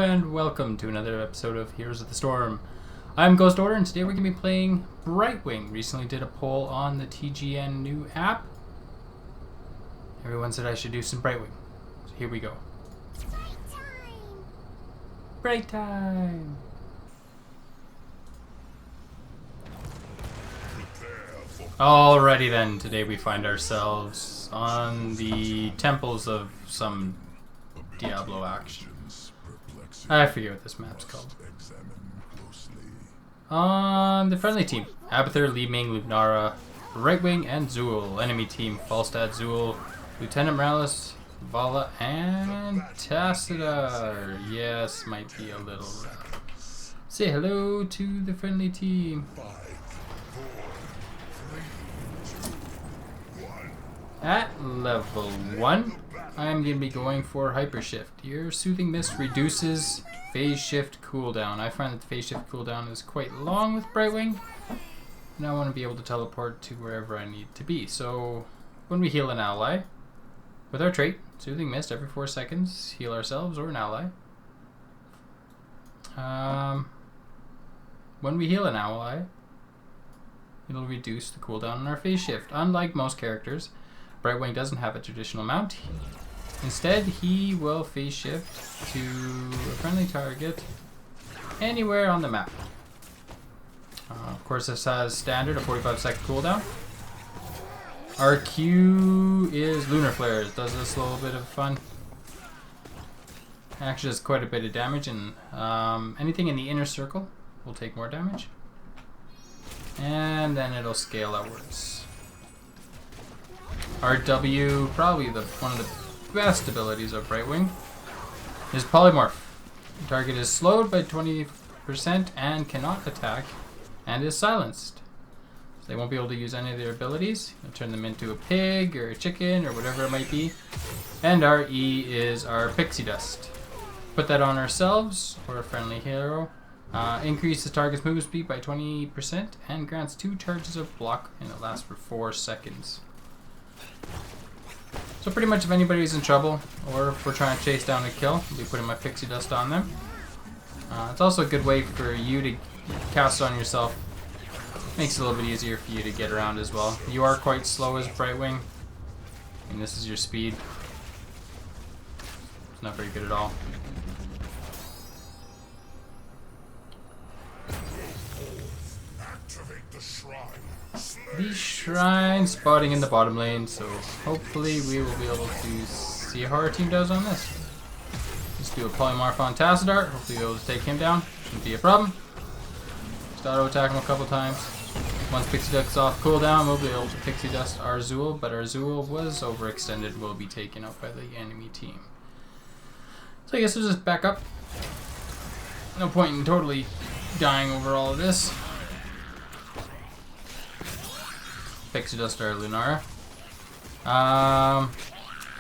and welcome to another episode of Heroes of the Storm. I'm GhostAura, and today we're going to be playing Brightwing. Recently did a poll on the TGN new app. Everyone said I should do some Brightwing. So here we go. Bright time! Alrighty then, today we find ourselves on the temples of some Diablo action. I forget what this map's called. On the friendly team, Abathur, Li Ming, Lunara, Brightwing, and Zool. Enemy team, Falstad, Zool, Lieutenant Morales, Vala, and Tassadar. Yes, might be a little rough. Say hello to the friendly team. At level 1, I'm going to be going for Hyper Shift. Your Soothing Mist reduces phase shift cooldown. I find that the phase shift cooldown is quite long with Brightwing, and I want to be able to teleport to wherever I need to be. So when we heal an ally, with our trait, Soothing Mist, every 4 seconds, heal ourselves or an ally. When we heal an ally, it'll reduce the cooldown on our phase shift. Unlike most characters, Brightwing doesn't have a traditional mount. Instead, he will phase shift to a friendly target anywhere on the map. Of course, this has standard a 45-second cooldown. Our Q is Lunar Flares. Does this a little bit of fun. Actually does quite a bit of damage, and anything in the inner circle will take more damage. And then it'll scale outwards. Our W, probably one of the best abilities of Brightwing, is Polymorph. The target is slowed by 20% and cannot attack, and is silenced. So they won't be able to use any of their abilities. You'll turn them into a pig or a chicken or whatever it might be. And our E is our Pixie Dust. Put that on ourselves or a friendly hero. Increase the target's movement speed by 20% and grants 2 charges of block, and it lasts for 4 seconds. So pretty much if anybody's in trouble, or if we're trying to chase down a kill, I'll be putting my Pixie Dust on them. It's also a good way for you to cast on yourself. Makes it a little bit easier for you to get around as well. You are quite slow as Brightwing, and this is your speed. It's not very good at all. The shrine spotting in the bottom lane, so hopefully we will be able to see how our team does on this. Let's do a polymorph on Tassadar. Hopefully we'll be able to take him down. Shouldn't be a problem. Just auto attack him a couple times. Once Pixie Dust's off cooldown, we'll be able to Pixie Dust our Zool, but our Zool was overextended, will be taken out by the enemy team. So I guess we'll just back up. No point in totally dying over all of this. Pixie Dust our Lunara.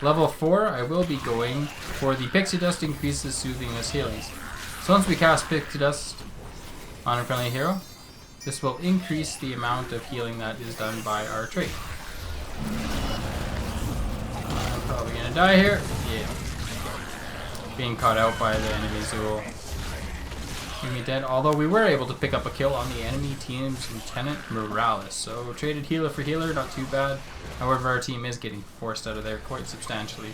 Level 4, I will be going for the Pixie Dust increases Soothingness healings. So once we cast Pixie Dust on a friendly hero, this will increase the amount of healing that is done by our trait. I'm probably gonna die here. Yeah. Being caught out by the enemy Zool. Enemy dead, although we were able to pick up a kill on the enemy team's Lieutenant Morales. So traded healer for healer, not too bad. However, our team is getting forced out of there quite substantially.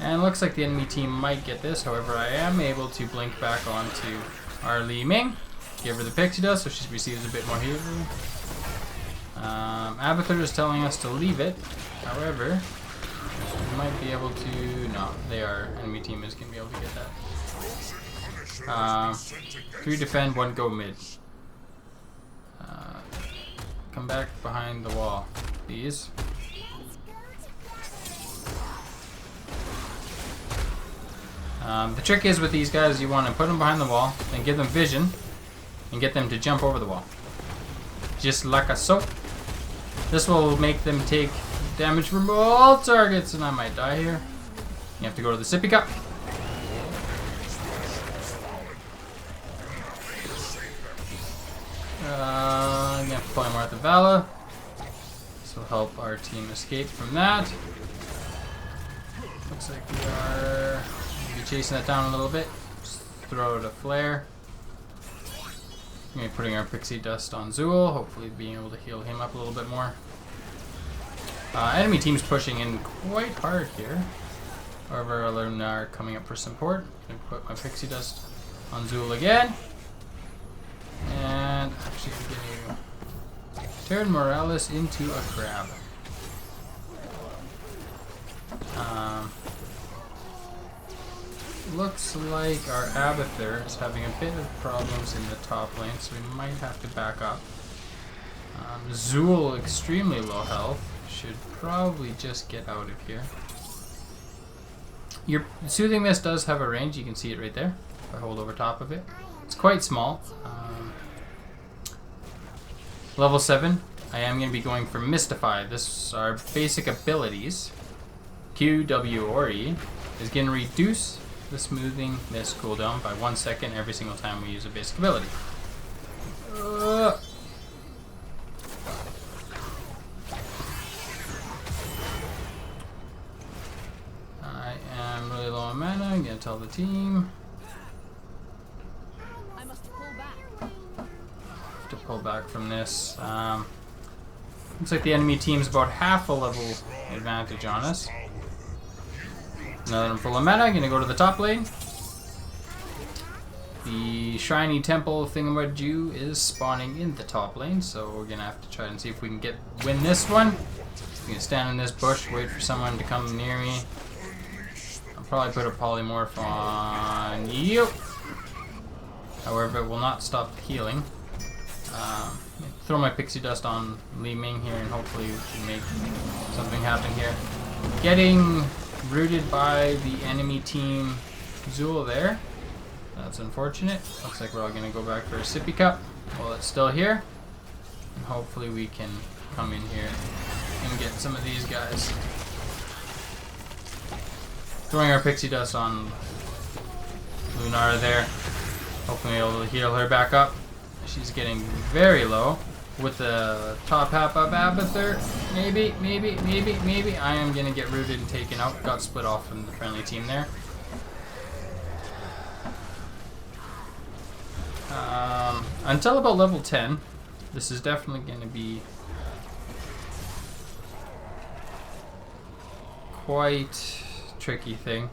And looks like the enemy team might get this. However, I am able to blink back onto our Li Ming. Give her the Pixie Dust so she receives a bit more healing. Abathur is telling us to leave it. However, we might be able to... No, enemy team is going to be able to get that. 3 defend, 1 go mid. Come back behind the wall, please. The trick is with these guys, you want to put them behind the wall and give them vision and get them to jump over the wall. Just like a so. This will make them take damage from all targets, and I might die here. You have to go to the sippy cup. I'm going to polymorph the Vala. This will help our team escape from that. Looks like we are chasing that down a little bit. throw out a flare. I'm going to be putting our pixie dust on Zool, hopefully being able to heal him up a little bit more. Enemy team's pushing in quite hard here. However, our Lunar coming up for support. I'm going to put my pixie dust on Zool again. And actually I'm going to turn Morales into a crab. Looks like our Abathur is having a bit of problems in the top lane, so we might have to back up. Zool, extremely low health, should probably just get out of here. Your Soothing Mist does have a range, you can see it right there, if I hold over top of it. It's quite small. Level 7, I am going to be going for Mystify. This is our basic abilities. Q, W, or E is going to reduce the Smoothing Mist cooldown by 1 second every single time we use a basic ability. I am really low on mana. I'm going to tell the team. I must pull back. Have to pull back from this. Looks like the enemy team's about half a level advantage on us. Now that I'm full of mana, I'm going to go to the top lane. The shiny temple thingamajig is spawning in the top lane, so we're going to have to try and see if we can win this one. I'm going to stand in this bush, wait for someone to come near me. I'll probably put a polymorph on you. However, it will not stop healing. Throw my pixie dust on Li Ming here, and hopefully we can make something happen here. Getting rooted by the enemy team Zool there. That's unfortunate. Looks like we're all going to go back for a sippy cup while it's still here. And hopefully we can come in here and get some of these guys. Throwing our pixie dust on Lunar there. Hopefully we'll be able to heal her back up. She's getting very low. With the top half of Abathur, maybe. I am going to get rooted and taken out. Got split off from the friendly team there. Until about level 10, this is definitely going to be quite tricky thing.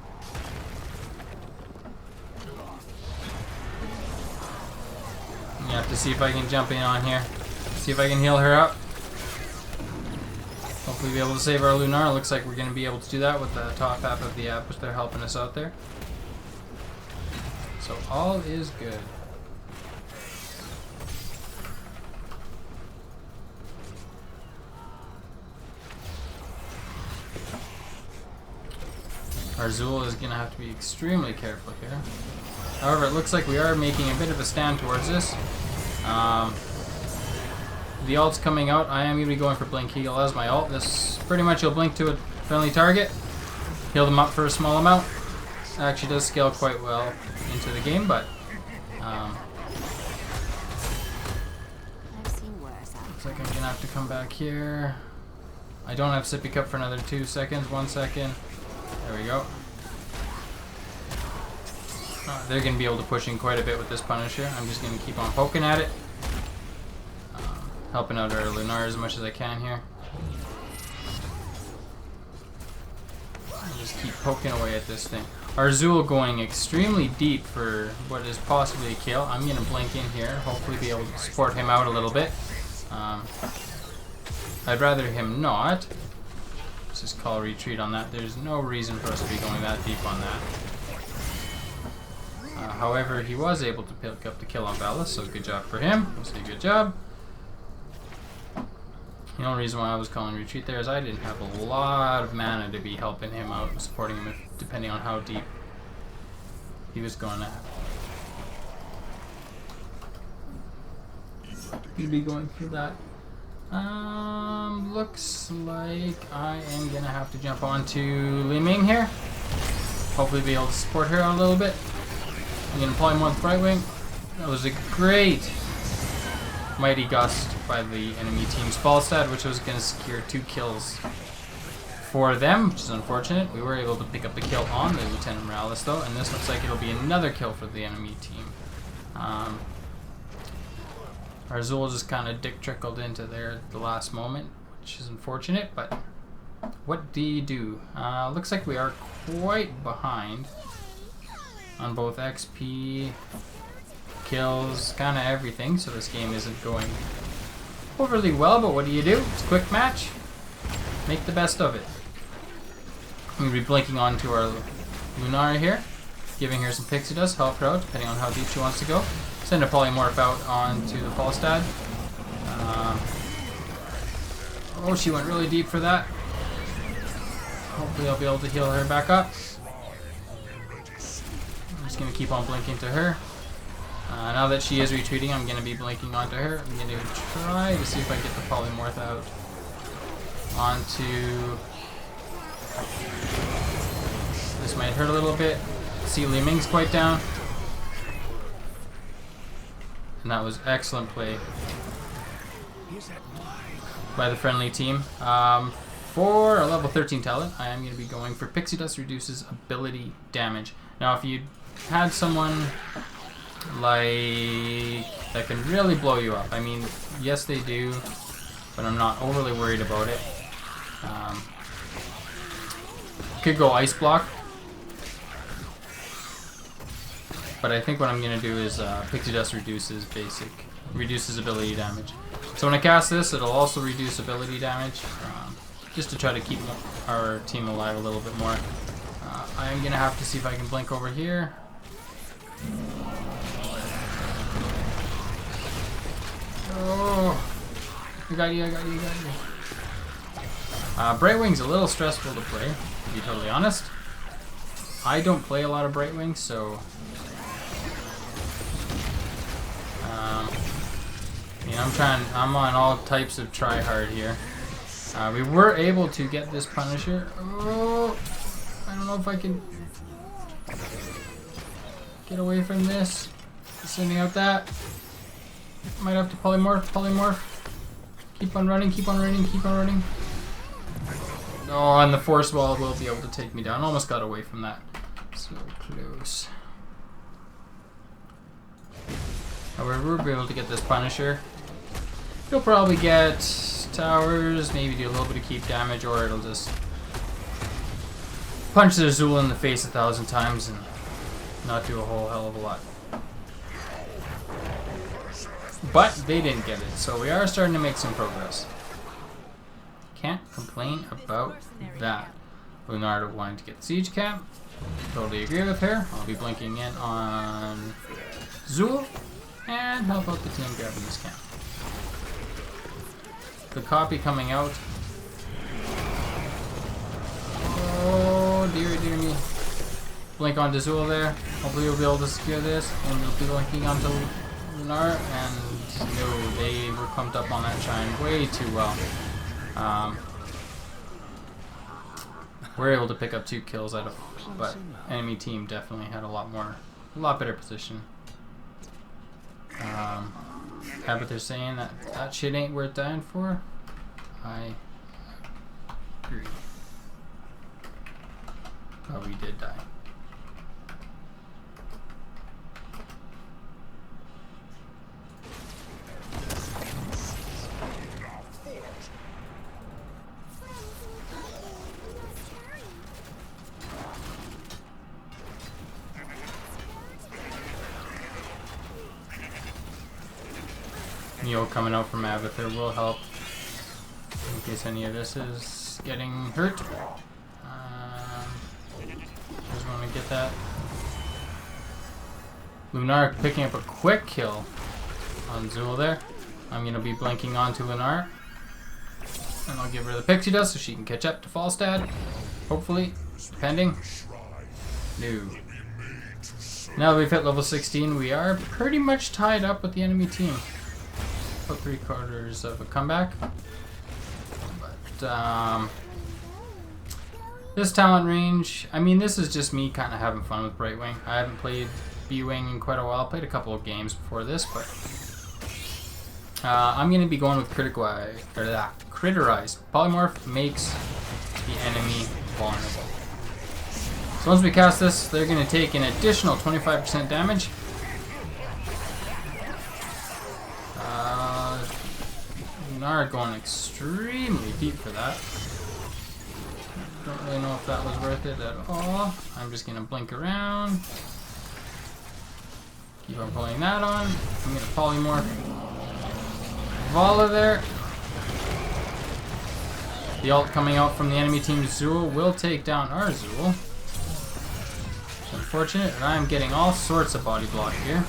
You have to see if I can jump in on here. See if I can heal her up. Hopefully be able to save our Lunar. Looks like we're going to be able to do that with the top half of the app, which they're helping us out there. So all is good. Our Zool is going to have to be extremely careful here. However, it looks like we are making a bit of a stand towards this. The ult's coming out. I am going to be going for Blink Heal as my ult. This pretty much you'll blink to a friendly target, heal them up for a small amount. It actually does scale quite well into the game, but looks like I'm going to have to come back here. I don't have Sippy Cup for another 2 seconds. 1 second. There we go. They're going to be able to push in quite a bit with this Punisher. I'm just going to keep on poking at it. Helping out our Lunar as much as I can here. Just keep poking away at this thing. Our Zool going extremely deep for what is possibly a kill. I'm going to blink in here. Hopefully be able to support him out a little bit. I'd rather him not. Let's just call retreat on that. There's no reason for us to be going that deep on that. However, he was able to pick up the kill on Valis, so good job for him. We'll say good job. The only reason why I was calling retreat there is I didn't have a lot of mana to be helping him out and supporting him depending on how deep he was going to be going through that. Looks like I am going to have to jump onto Li Ming here. Hopefully be able to support her out a little bit. I'm going to apply more with Brightwing. That was a great Mighty Gust by the enemy team's Falstad, which was going to secure 2 kills for them, which is unfortunate. We were able to pick up the kill on the Lieutenant Morales though, and this looks like it'll be another kill for the enemy team. Our Zool just kind of dick trickled into there at the last moment, which is unfortunate, but what do you do? Looks like we are quite behind on both XP, kills, kind of everything, so this game isn't going overly well, but what do you do? It's a quick match. Make the best of it. I'm going to be blinking onto our Lunara here, giving her some pixie dust, help her out, depending on how deep she wants to go. Send a polymorph out onto the Falstad. Oh, she went really deep for that. Hopefully I'll be able to heal her back up. I'm just going to keep on blinking to her. Now that she is retreating, I'm going to be blinking onto her. I'm going to try to see if I get the polymorph out onto... This might hurt a little bit. See, Li Ming's quite down. And that was excellent play by the friendly team. For a level 13 talent, I am going to be going for Pixie Dust reduces ability damage. Now, if you had someone like that can really blow you up, I mean, yes they do, but I'm not overly worried about it. Could go Ice Block, but I think what I'm going to do is Pixie Dust reduces ability damage. So when I cast this, it'll also reduce ability damage, just to try to keep our team alive a little bit more. I am going to have to see if I can blink over here. Oh, I got you. Brightwing's a little stressful to play, to be totally honest. I don't play a lot of Brightwing, so you know, I'm on all types of try hard here. We were able to get this Punisher. Oh, I don't know if I can get away from this. Sending out that. Might have to polymorph. Keep on running. Oh, and the force wall will be able to take me down. Almost got away from that. So close. However, we'll be able to get this Punisher. He'll probably get towers, maybe do a little bit of keep damage, or it'll just punch the Azul in the face 1,000 times and not do a whole hell of a lot. But they didn't get it, so we are starting to make some progress. Can't complain about that. Leonardo wanting to get Siege Camp. Totally agree with her. I'll be blinking in on Zul and help out the team grabbing this camp. The copy coming out. Oh, dear me. Blink onto Zul there. Hopefully we'll be able to secure this. And we'll be blinking onto Lunar. And no, they were pumped up on that shine way too well. We're able to pick up 2 kills out of, but enemy team definitely had a lot better position. But they're saying that shit ain't worth dying for. I agree. But we did die. Neo coming out from Abathur will help in case any of this is getting hurt. Just want to get that. Lunar picking up a quick kill on Zul there. I'm going to be blinking onto Lunar. And I'll give her the Pixie Dust so she can catch up to Falstad. Hopefully. Pending. No. Now that we've hit level 16, we are pretty much tied up with the enemy team. About 3/4 of a comeback. But this talent range, I mean, this is just me kind of having fun with Brightwing. I haven't played B-Wing in quite a while. Played a couple of games before this, but I'm going to be going with Critterized. Polymorph makes the enemy vulnerable. So once we cast this, they're going to take an additional 25% damage. Nara going extremely deep for that. Don't really know if that was worth it at all. I'm just going to blink around. Keep on pulling that on. I'm going to polymorph Vala there. The ult coming out from the enemy team's Zool will take down our Zool. It's unfortunate, and I'm getting all sorts of body block here.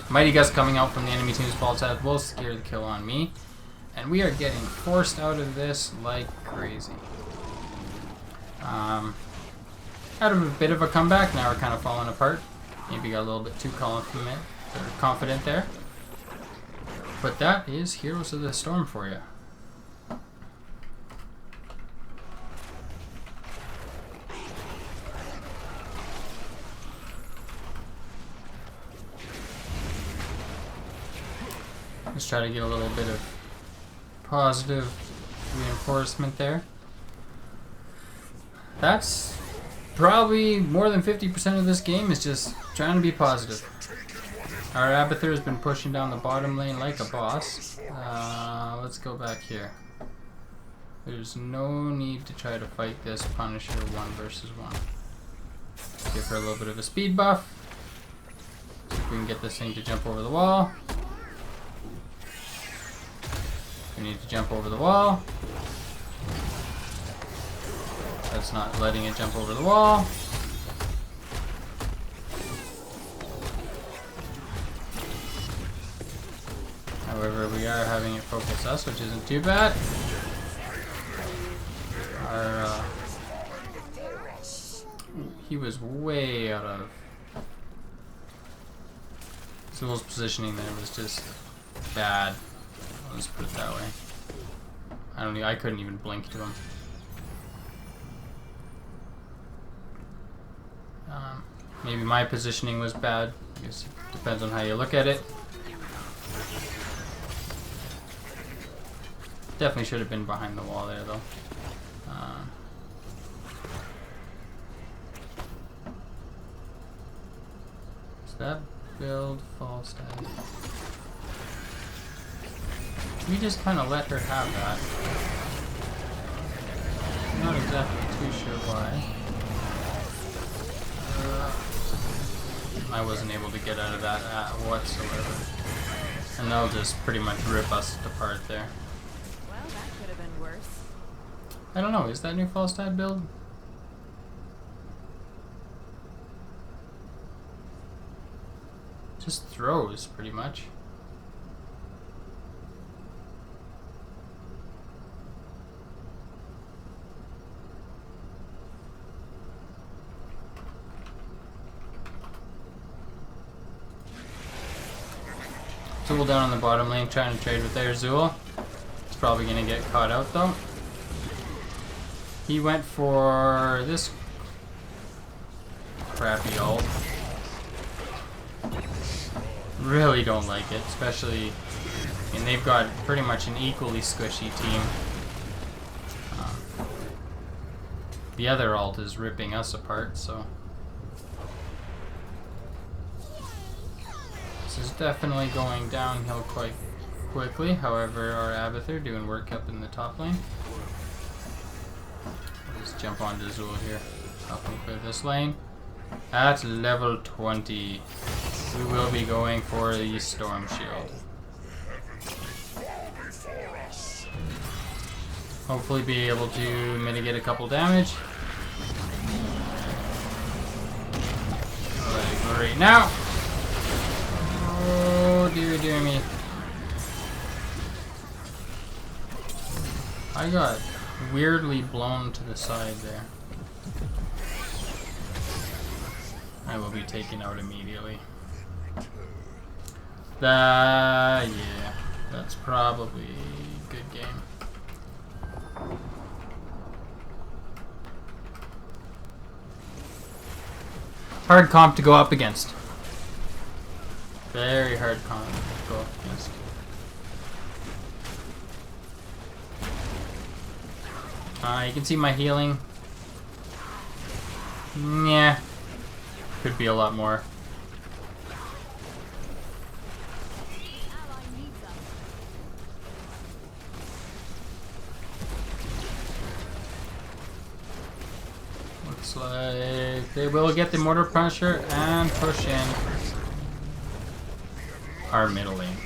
Mighty Gust coming out from the enemy team's Falstad will secure the kill on me. And we are getting forced out of this like crazy. Out of a bit of a comeback, now we're kind of falling apart. Maybe got a little bit too confident there. But that is Heroes of the Storm for you. Let's try to get a little bit of positive reinforcement there. That's probably more than 50% of this game is just trying to be positive. Our Abathur has been pushing down the bottom lane like a boss. Let's go back here. There's no need to try to fight this Punisher 1 versus 1. Give her a little bit of a speed buff. See if we can get this thing to jump over the wall. We need to jump over the wall. That's not letting it jump over the wall. However, we are having it focus us, which isn't too bad. He was way out of... Zool's positioning there was just bad. Let's put it that way. I couldn't even blink to him. Maybe my positioning was bad. I guess it depends on how you look at it. Definitely should have been behind the wall there, though. Is that build false dead? We just kind of let her have that. Not exactly too sure why. I wasn't able to get out of that whatsoever. And they'll just pretty much rip us apart there. Well, that could have been worse. I don't know, is that new Falstad build? Just throws, pretty much. Zool down on the bottom lane trying to trade with their Zool. He's probably going to get caught out though. He went for this crappy ult. Really don't like it, especially, I mean, they've got pretty much an equally squishy team. The other ult is ripping us apart, so. This is definitely going downhill quite quickly. However, our Abathur doing work up in the top lane. We'll just jump onto Zool here. Help him clear this lane. At level 20, we will be going for the Storm Shield. Hopefully be able to mitigate a couple damage. Right now. Oh dear me. I got weirdly blown to the side there. I will be taken out immediately. Yeah, that's probably a good game. Hard comp to go up against. Very hard comp to go up against. You can see my healing. Yeah. Could be a lot more. Looks like they will get the Mortar Punisher and push in our middle lane.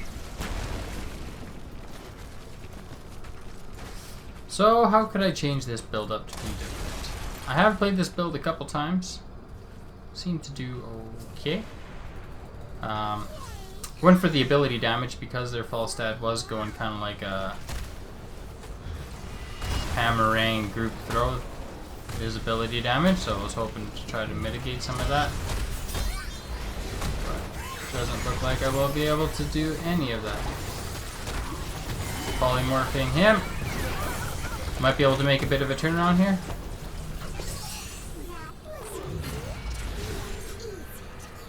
So how could I change this build up to be different? I have played this build a couple times. Seemed to do okay. Went for the ability damage because their fall stat was going kind of like a Hammerang group throw. His ability damage, so I was hoping to try to mitigate some of that. But doesn't look like I will be able to do any of that. Polymorphing him. Might be able to make a bit of a turnaround here.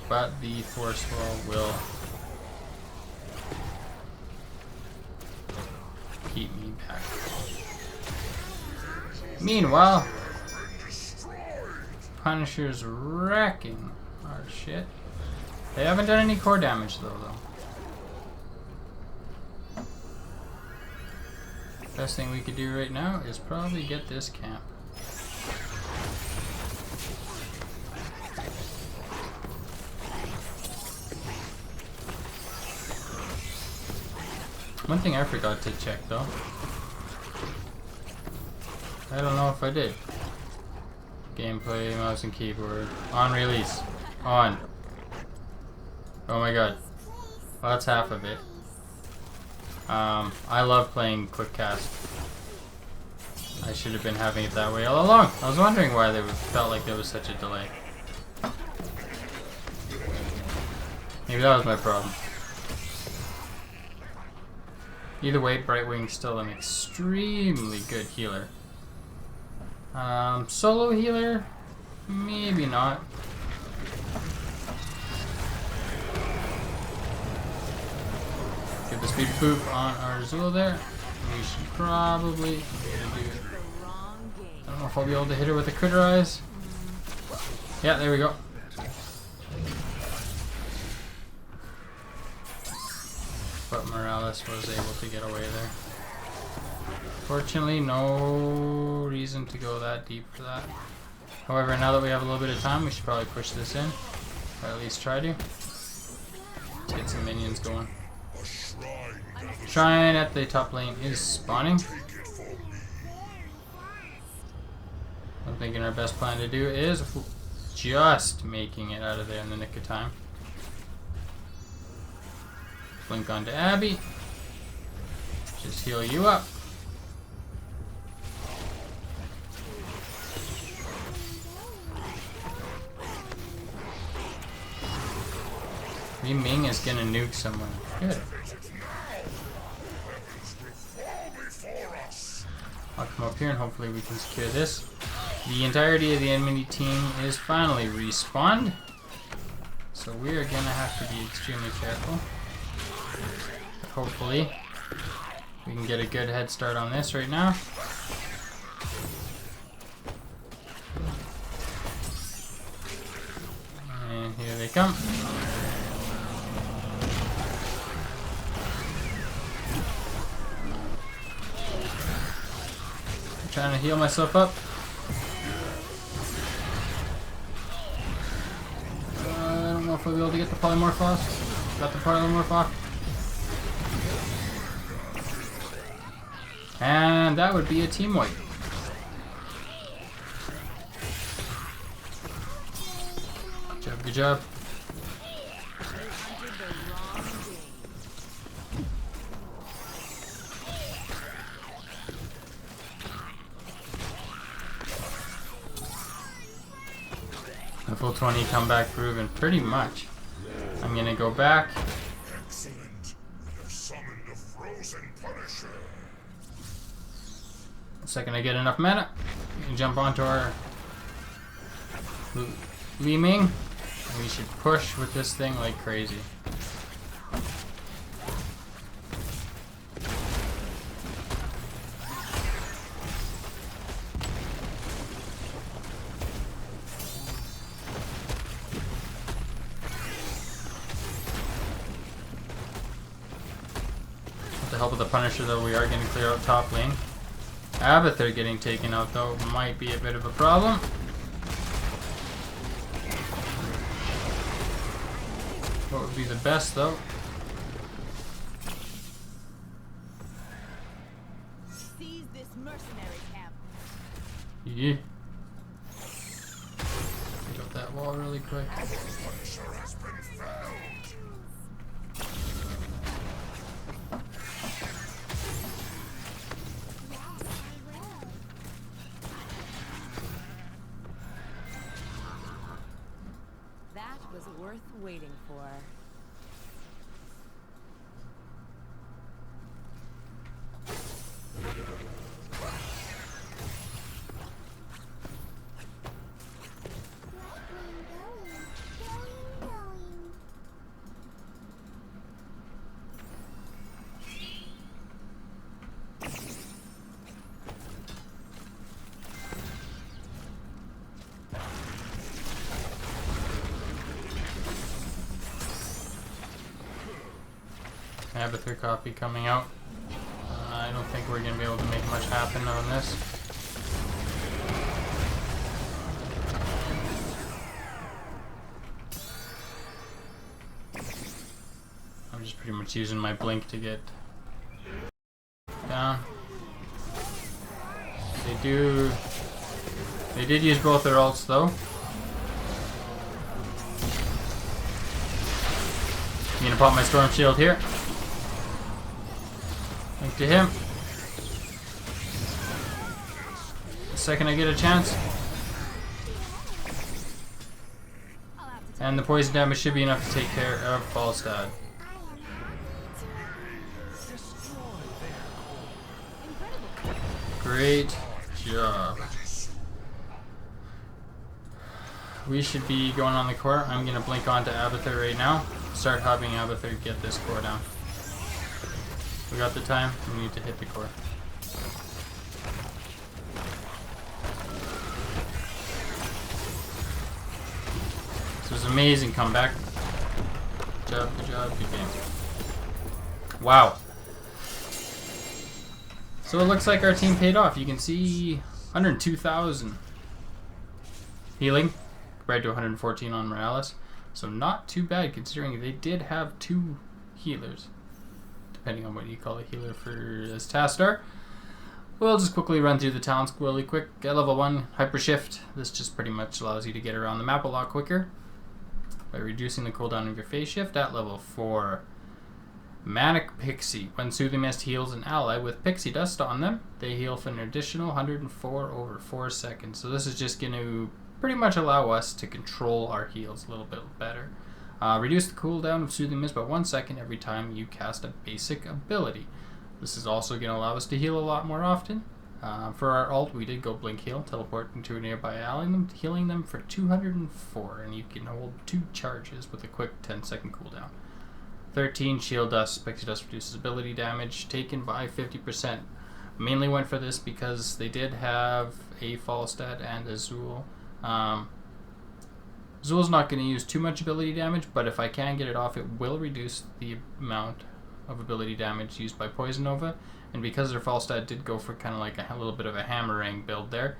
But the Force Wall will keep me back. Meanwhile, Punisher's wrecking our shit. They haven't done any core damage though. Best thing we could do right now is probably get this camp. One thing I forgot to check though. I don't know if I did. Gameplay, mouse and keyboard. On release. On. Oh my god. Well, that's half of it. I love playing quick cast. I should have been having it that way all along. I was wondering why they felt like there was such a delay. Maybe that was my problem. Either way, Brightwing's still an extremely good healer. Solo healer? Maybe not. Get the speed boop on our Zul there. We should probably do it. I don't know if I'll be able to hit her with the critter eyes. Yeah, there we go. But Morales was able to get away there. Fortunately, no reason to go that deep for that. However, now that we have a little bit of time, we should probably push this in. Or at least try to. Let's get some minions going. Shrine at the top lane is spawning. I'm thinking our best plan to do is just making it out of there in the nick of time. Blink onto Abby. Just heal you up. Ming is gonna nuke someone. Good. I'll come up here and hopefully we can secure this. The entirety of the enemy team is finally respawned. So we are gonna have to be extremely careful. But hopefully we can get a good head start on this right now. And here they come. Trying to heal myself up. I don't know if I'll be able to get the polymorph off. Got the polymorph off. And that would be a team wipe. Good job, good job. The full 20 comeback proven pretty much. I'm gonna go back. Excellent. We have summoned a frozen Punisher. The second I get enough mana, we can jump onto our Li Ming. And we should push with this thing like crazy. the help of the Punisher, though, we are going to clear out top lane. Abathur getting taken out, though, might be a bit of a problem. What would be the best, though? Seize this mercenary camp. Yeah. Pick up that wall really quick. Punisher has been found. That was worth waiting for. Abathur copy coming out. I don't think we're going to be able to make much happen on this. I'm just pretty much using my blink to get down. They did use both their ults though. I'm gonna pop my storm shield here. Link to him. The second I get a chance. And the poison damage should be enough to take care of Falstad. Great job. We should be going on the core. I'm gonna blink onto Abathur right now. Start hubbing Abathur to get this core down. We got the time. We need to hit the core. This was an amazing comeback. Good job, good game. Wow. So it looks like our team paid off. You can see 102,000 healing compared to 114 on Morales. So not too bad considering they did have 2 healers. Depending on what you call a healer for this Tastar. We'll just quickly run through the talents really quick. At level 1, Hyper Shift. This just pretty much allows you to get around the map a lot quicker by reducing the cooldown of your phase shift. At level 4, Manic Pixie. When Soothing Mist heals an ally with Pixie Dust on them, they heal for an additional 104 over 4 seconds. So this is just going to pretty much allow us to control our heals a little bit better. Reduce the cooldown of Soothing Mist by 1 second every time you cast a basic ability. This is also going to allow us to heal a lot more often. For our ult, we did go Blink Heal, teleporting to a nearby ally, healing them for 204, and you can hold 2 charges with a quick 10-second cooldown. 13, Shield Dust. Pixie Dust reduces ability damage taken by 50%. Mainly went for this because they did have a Falstad and a Zool. Zool's not going to use too much ability damage, but if I can get it off, it will reduce the amount of ability damage used by Poison Nova. And because their Falstad did go for kind of like a little bit of a hammering build there,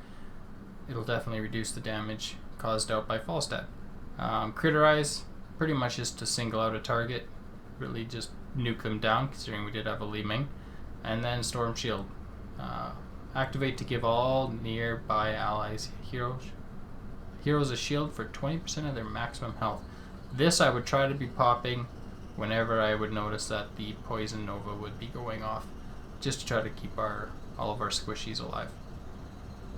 it'll definitely reduce the damage caused out by Falstad. Critterize, pretty much just to single out a target, really just nuke them down, considering we did have a Li Ming. And then Storm Shield. Activate to give all nearby allies heroes a shield for 20% of their maximum health. This I would try to be popping whenever I would notice that the Poison Nova would be going off, just to try to keep all of our squishies alive.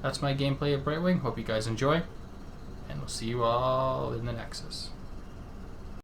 That's my gameplay of Brightwing. Hope you guys enjoy, and we'll see you all in the Nexus.